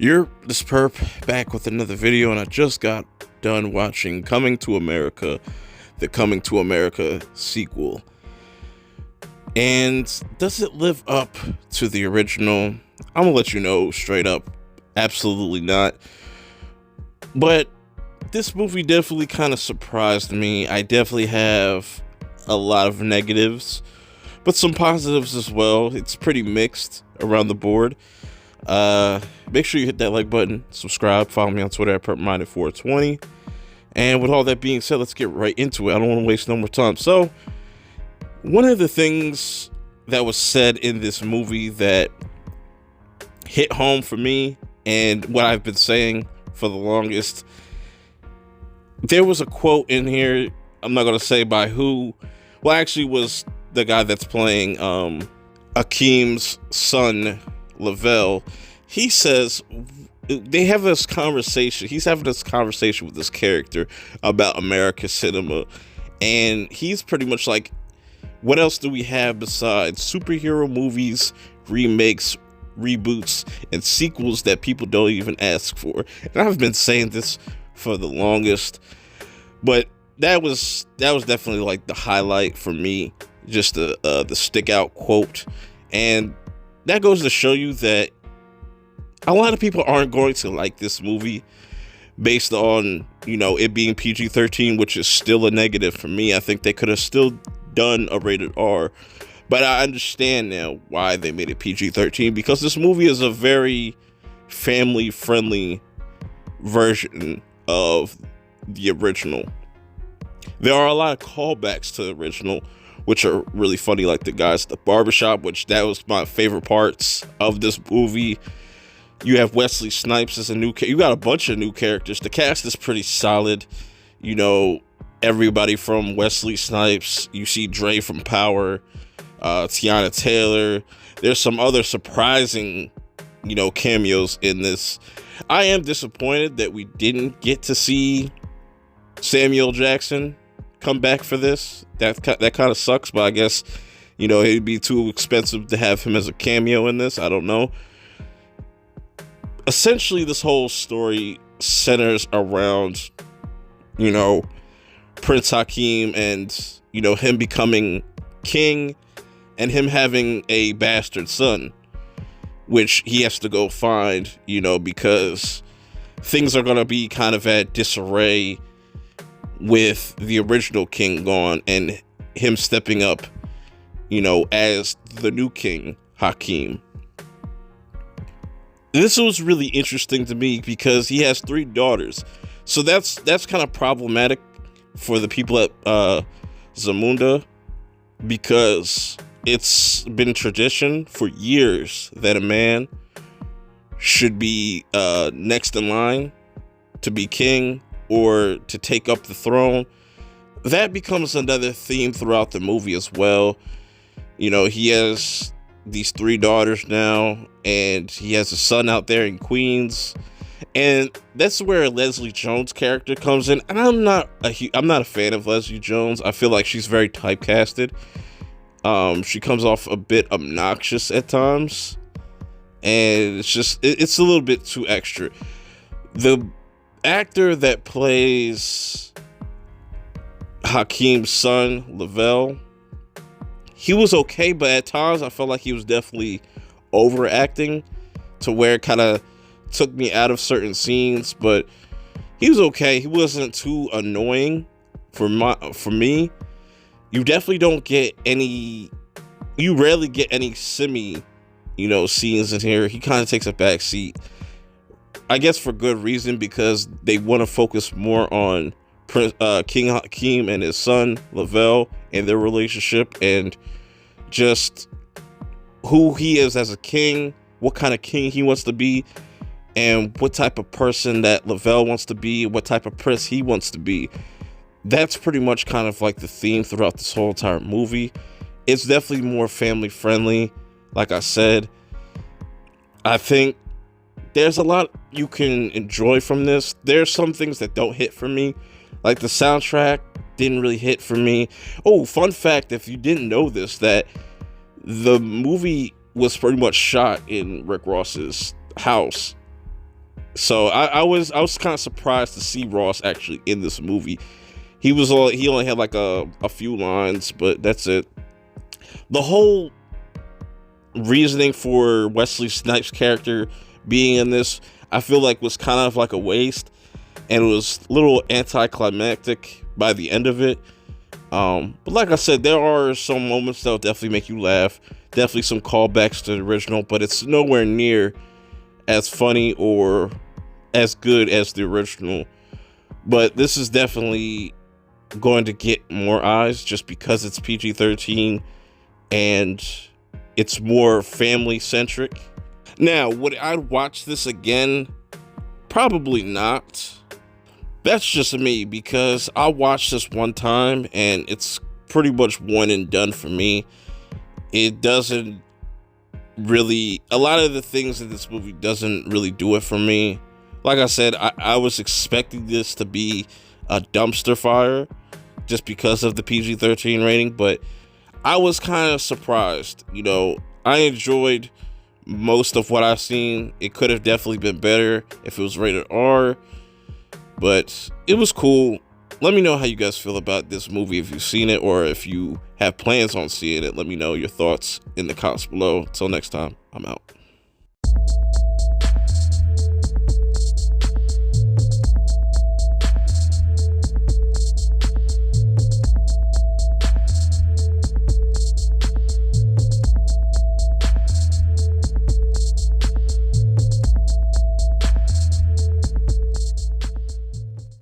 You're this perp back with another video, and I just got done watching Coming to America, the Coming to America sequel. And does it live up to the original? I'm gonna let you know straight up, absolutely not. But this movie definitely kind of surprised me. I definitely have a lot of negatives, but some positives as well. It's pretty mixed around the board. Make sure you hit that like button, subscribe, follow me on Twitter at PerpMinded420. And with all that being said, let's get right into it. I don't want to waste no more time. So, one of the things that was said in this movie that hit home for me, and what I've been saying for the longest, there was a quote in here. I'm not going to say by who. Well, actually, was the guy that's playing Akeem's son, Lavelle. He says they have this conversation. He's having this conversation with this character about American cinema, and he's pretty much like, what else do we have besides superhero movies, remakes, reboots, and sequels that people don't even ask for? And I've been saying this for the longest, but that was definitely like the highlight for me, just the stick out quote. And that goes to show you that a lot of people aren't going to like this movie based on, it being PG-13, which is still a negative for me. I think they could have still done a rated R, but I understand now why they made it PG-13, because this movie is a very family-friendly version of the original. There are a lot of callbacks to the original, which are really funny, like the guys at the barbershop, which that was my favorite parts of this movie. You have Wesley Snipes as a new you got a bunch of new characters. The cast is pretty solid. Everybody from Wesley Snipes. You see Dre from Power, Tiana Taylor. There's some other surprising, cameos in this. I am disappointed that we didn't get to see Samuel Jackson come back for this. That kind of sucks, but I guess, it'd be too expensive to have him as a cameo in this. I don't know. Essentially, this whole story centers around, Prince Akeem and, him becoming king and him having a bastard son, which he has to go find, because things are going to be kind of at disarray with the original king gone and him stepping up, as the new king, Akeem. This was really interesting to me because he has 3 daughters. So that's kind of problematic for the people at Zamunda, because it's been tradition for years that a man should be next in line to be king or to take up the throne. That becomes another theme throughout the movie as well. He has these 3 daughters now, and he has a son out there in Queens, and that's where Leslie Jones' character comes in. And I'm not a fan of Leslie Jones. I feel like she's very typecasted. She comes off a bit obnoxious at times, and it's a little bit too extra. The actor that plays Akeem's son, Lavelle, he was okay, but at times I felt like he was definitely overacting to where it kind of took me out of certain scenes. But he was okay. He wasn't too annoying for me. You definitely don't get any. You rarely get any scenes in here. He kind of takes a back seat, I guess for good reason, because they want to focus more on King Akeem and his son Lavelle and their relationship, and just who he is as a king, what kind of king he wants to be, and what type of person that Lavelle wants to be, what type of prince he wants to be. That's pretty much kind of like the theme throughout this whole entire movie. It's definitely more family friendly. Like I said, I think there's a lot you can enjoy from this. There's some things that don't hit for me. Like the soundtrack didn't really hit for me. Oh, fun fact, if you didn't know this, that the movie was pretty much shot in Rick Ross's house. So I was kind of surprised to see Ross actually in this movie. He only had like a few lines, but that's it. The whole reasoning for Wesley Snipes' character being in this, I feel like was kind of like a waste, and it was a little anticlimactic by the end of it. But like I said, there are some moments that'll definitely make you laugh. Definitely some callbacks to the original, but it's nowhere near as funny or as good as the original. But this is definitely going to get more eyes just because it's PG-13 and it's more family centric. Now, would I watch this again? Probably not. That's just me, because I watched this one time and it's pretty much one and done for me. It doesn't really, a lot of the things in this movie doesn't really do it for me. Like I said, I was expecting this to be a dumpster fire just because of the PG-13 rating, but I was kind of surprised. I enjoyed most of what I've seen. It could have definitely been better if it was rated R, but it was cool. Let me know how you guys feel about this movie, if you've seen it or if you have plans on seeing it. Let me know your thoughts in the comments below. Until next time, I'm out.